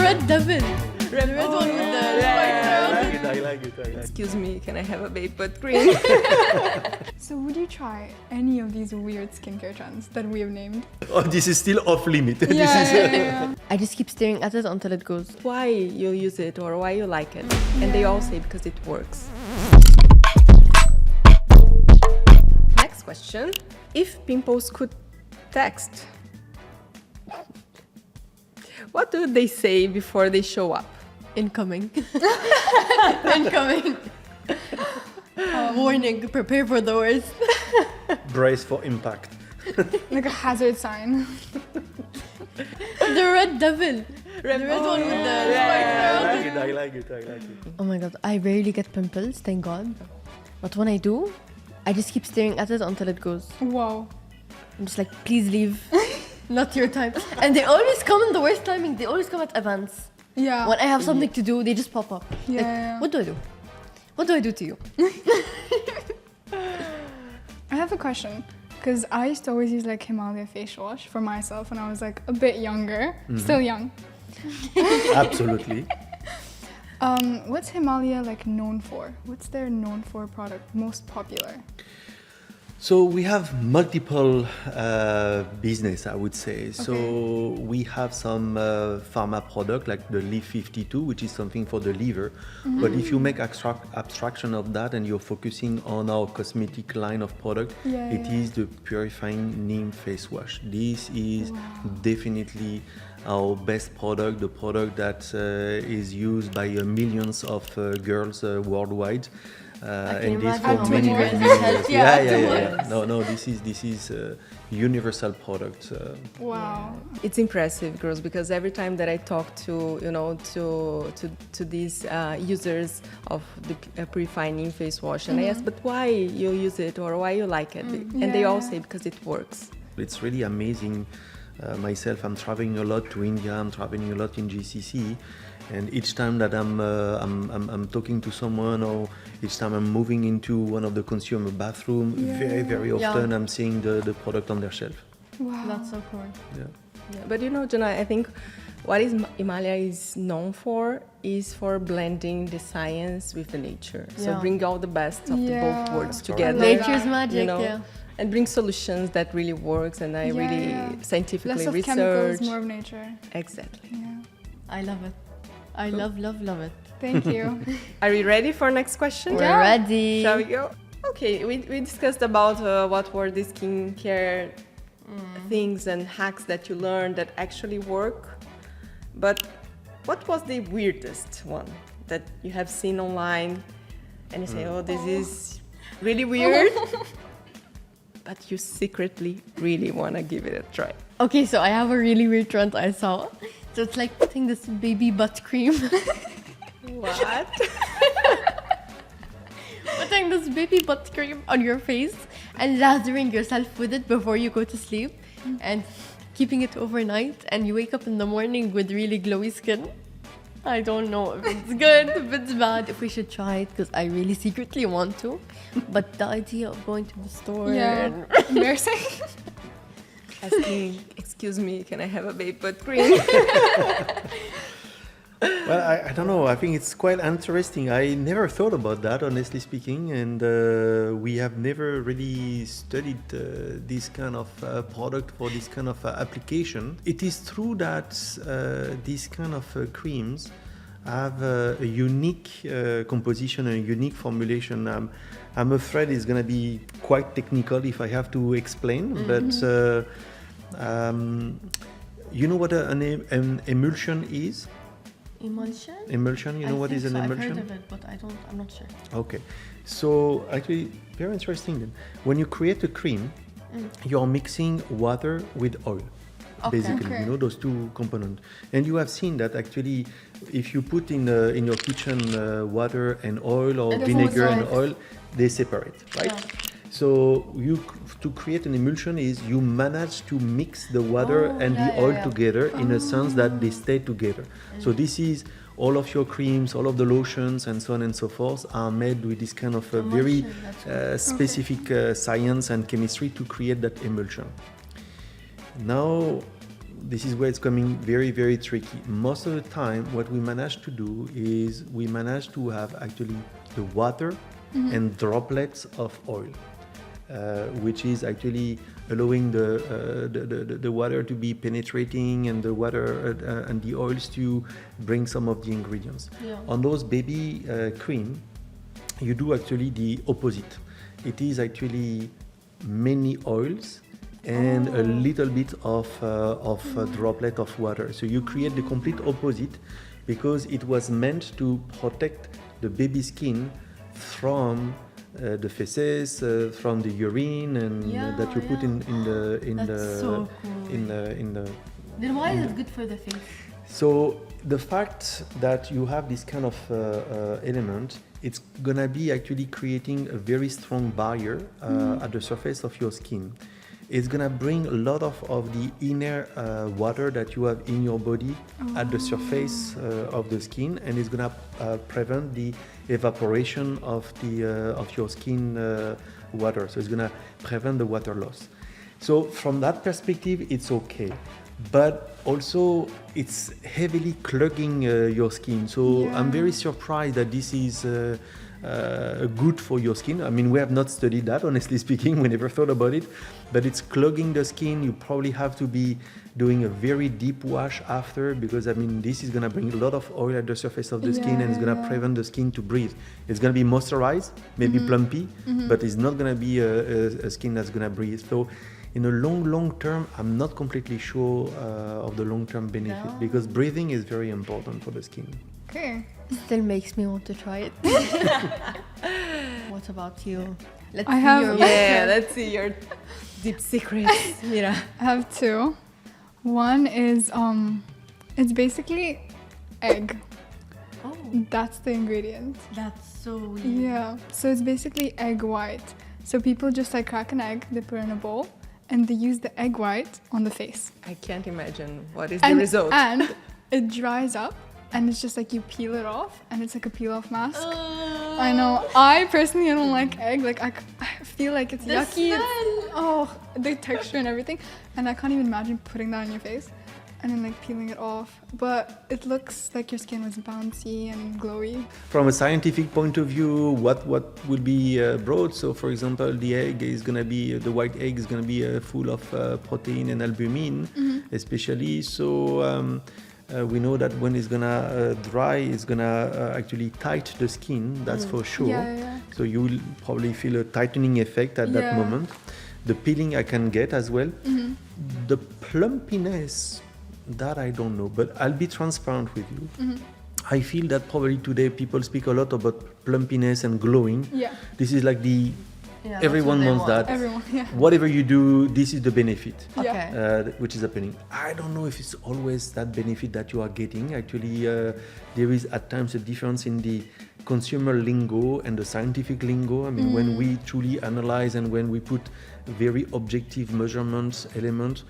red devil. Red one with the I like it. Excuse me, can I have a vapor cream? So would you try any of these weird skincare trends that we have named? Oh, this is still off limit. Yeah. I just keep staring at it until it goes. Why you use it or why you like it? And they all say because it works. Next question. If pimples could text, what do they say before they show up? Incoming. Incoming. Warning, prepare for the worst. Brace for impact. Like a hazard sign. The red devil. The red one with the I like it. Oh my god, I rarely get pimples, thank god. But when I do, I just keep staring at it until it goes. Wow. I'm just like, please leave. Not your time. And they always come in the worst timing. They always come at events. Yeah. When I have something to do, they just pop up. Yeah, Like, yeah. what do I do? What do I do to you? I have a question. Because I used to always use like Himalaya face wash for myself when I was like a bit younger. Still young. Absolutely. What's Himalaya like known for? What's their known for product most popular? So we have multiple business, I would say. So we have some pharma product like the Leaf 52, which is something for the liver. But if you make abstraction of that and you're focusing on our cosmetic line of product, it is the purifying neem face wash. This is definitely our best product, the product that is used by millions of girls worldwide. And this for many years. Yeah. No, this is a universal product. Wow. It's impressive, girls, because every time that I talk to these users of the purifying face wash, and I ask, but why you use it or why you like it, and they all say because it works. It's really amazing. Myself, I'm traveling a lot to India. I'm traveling a lot in GCC. And each time that I'm talking to someone, or each time I'm moving into one of the consumer bathroom, very often I'm seeing the product on their shelf. Wow. That's so cool. Yeah. But you know, Jana, I think what Himalaya is known for is for blending the science with the nature. So bring all the best of the both worlds together. Nature's magic, you know, and bring solutions that really works and I really scientifically Less of research. chemicals, more of nature. Exactly. Yeah. I love it. I love it. Thank you. Are we ready for next question? We're ready. Shall we go? Okay, we discussed about what were the skincare things and hacks that you learned that actually work. But what was the weirdest one that you have seen online and you say, oh, this is really weird, but you secretly really want to give it a try? Okay, so I have a really weird trend I saw. So it's like putting this baby butt cream. What? Putting this baby butt cream on your face and lathering yourself with it before you go to sleep and keeping it overnight, and you wake up in the morning with really glowy skin. I don't know if it's good, if it's bad, if we should try it, because I really secretly want to. But the idea of going to the store and Embarrassing. Asking, excuse me, can I have a vapor cream? Well, I don't know. I think it's quite interesting. I never thought about that, honestly speaking, and we have never really studied this kind of product for this kind of application. It is true that these kind of creams have a unique composition and a unique formulation. I'm afraid it's going to be quite technical if I have to explain, but you know what an emulsion is? Emulsion? Emulsion, you know what is an emulsion? I've heard of it, but I'm not sure. Okay, so actually very interesting then. When you create a cream, you're mixing water with oil, basically, you know, those two components. And you have seen that actually if you put in your kitchen water and oil or vinegar and oil, they separate, right? Yeah. So to create an emulsion is you manage to mix the water and the oil together in a sense that they stay together. So this is all of your creams, all of the lotions and so on and so forth are made with this kind of very specific science and chemistry to create that emulsion. Now, this is where it's coming very, very tricky. Most of the time, what we manage to do is we manage to have actually the water and droplets of oil, which is actually allowing the water to be penetrating and the water and the oils to bring some of the ingredients. Yeah. On those baby cream, you do actually the opposite. It is actually many oils and a little bit of droplet of water. So you create the complete opposite because it was meant to protect the baby skin from the feces, from the urine, and that you put in That's so cool. Then why is it good for the face? So the fact that you have this kind of element, it's gonna be actually creating a very strong barrier at the surface of your skin. It's gonna bring a lot of the inner water that you have in your body at the surface of the skin, and it's gonna prevent the evaporation of your skin water. So it's gonna prevent the water loss. So from that perspective, it's okay. But also it's heavily clogging your skin. So I'm very surprised that this is good for your skin. I mean, we have not studied that, honestly speaking. We never thought about it. But it's clogging the skin. You probably have to be doing a very deep wash after, because I mean, this is gonna bring a lot of oil at the surface of the skin, and it's gonna prevent the skin to breathe. It's gonna be moisturized, maybe plumpy, but it's not gonna be a skin that's gonna breathe. So in the long term, I'm not completely sure of the long-term benefit, because breathing is very important for the skin. Okay. Still makes me want to try it. What about you? Let's I see have- your Yeah, let's see your deep secrets, Mira. I have two. One is it's basically egg. Oh, That's the ingredient. that's so weird. Yeah. So it's basically egg white. So people just like crack an egg, they put it in a bowl, and they use the egg white on the face. I can't imagine what is the result. And it dries up, and it's just like you peel it off, and it's like a peel-off mask. I know. I personally don't like egg. Like I feel like it's The yucky. smell. The texture and everything, and I can't even imagine putting that on your face and then like peeling it off. But it looks like your skin was bouncy and glowy. From a scientific point of view, what will be brought? So, for example, the egg is gonna be the white egg is gonna be full of protein and albumin, especially. So we know that when it's gonna dry, it's gonna actually tight the skin. That's for sure. Yeah. So you will probably feel a tightening effect at that Yeah. moment. The peeling I can get as well. The plumpiness, that I don't know, but I'll be transparent with you. I feel that probably today people speak a lot about plumpiness and glowing. Yeah. This is like the Yeah, everyone that's wants what they that. want. Everyone. Yeah. Whatever you do, this is the benefit. Okay. Yeah. Which is happening. I don't know if it's always that benefit that you are getting. Actually, there is at times a difference in the consumer lingo and the scientific lingo. I mean, when we truly analyze and when we put very objective measurements element,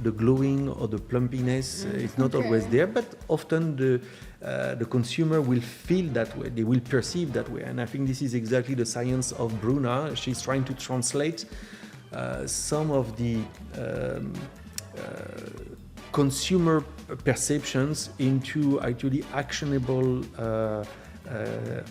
the glowing or the plumpiness is not always there, but often the consumer will feel that way, they will perceive that way. And I think this is exactly the science of Bruna. She's trying to translate some of the consumer perceptions into actually actionable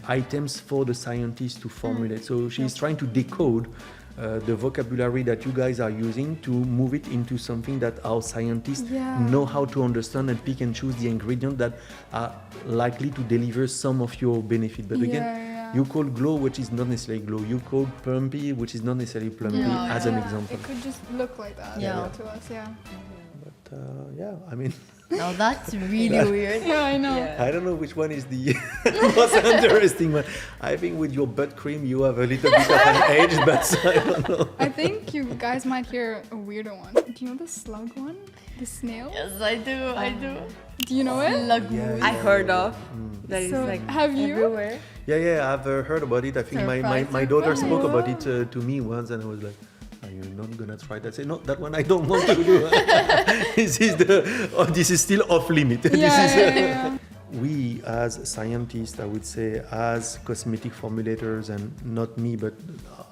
items for the scientists to formulate. So she's trying to decode the vocabulary that you guys are using to move it into something that our scientists know how to understand and pick and choose the ingredients that are likely to deliver some of your benefit. But again, you call glow, which is not necessarily glow. You call plumpy, which is not necessarily plumpy, as an example. It could just look like that to us. Yeah. But I mean, Now that's really weird. Yeah, I know. Yeah. I don't know which one is the most interesting one. I think with your butt cream, you have a little bit of an edge, but I don't know. I think you guys might hear a weirder one. Do you know the slug one? The snail? Yes, I do. Do you know it? Slug Yeah, movies. I heard of that is So, like have you? everywhere. Yeah, I've heard about it. I think my daughter Surprise. spoke about it to me once, and I was like, "Are you not gonna try that?" I said, "No, that one I don't want to do. This is still off limit." Yeah. We as scientists, I would say, as cosmetic formulators, and not me, but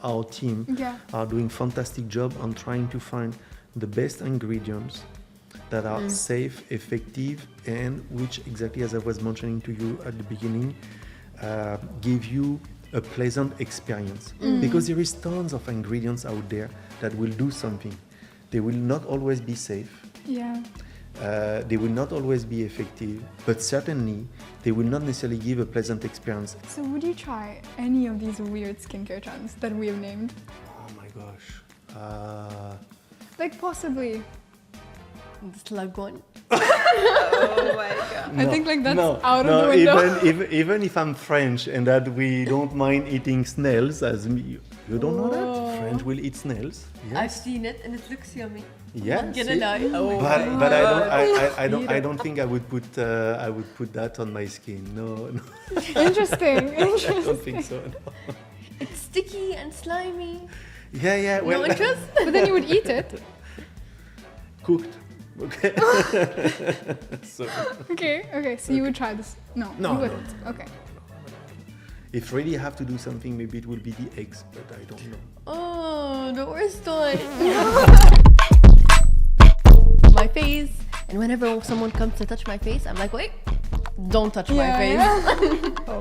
our team, Yeah. are doing fantastic job on trying to find the best ingredients that are safe, effective, and which, exactly as I was mentioning to you at the beginning, give you a pleasant experience. Because there is tons of ingredients out there that will do something. They will not always be safe. Yeah. They will not always be effective, but certainly they will not necessarily give a pleasant experience. So would you try any of these weird skincare trends that we have named? Oh my gosh. Like possibly. The slug one. Oh my god. I think like that's out of the window. Even if I'm French and that we don't mind eating snails, as me, you don't know that? French will eat snails. I've Yes. seen it and it looks yummy. Yeah. Not gonna see? lie. Oh But my I don't think I would put that on my skin. No, Interesting. I don't think so. No. It's sticky and slimy. Yeah. Well, No interest? But then you would eat it. cooked. Okay. So Okay. So you would try this? No, No, you no, wouldn't. Okay. if really have to do something, maybe it will be the eggs, but I don't know. Oh, the worst one. My face, and whenever someone comes to touch my face, I'm like, wait, don't touch my face. Yeah.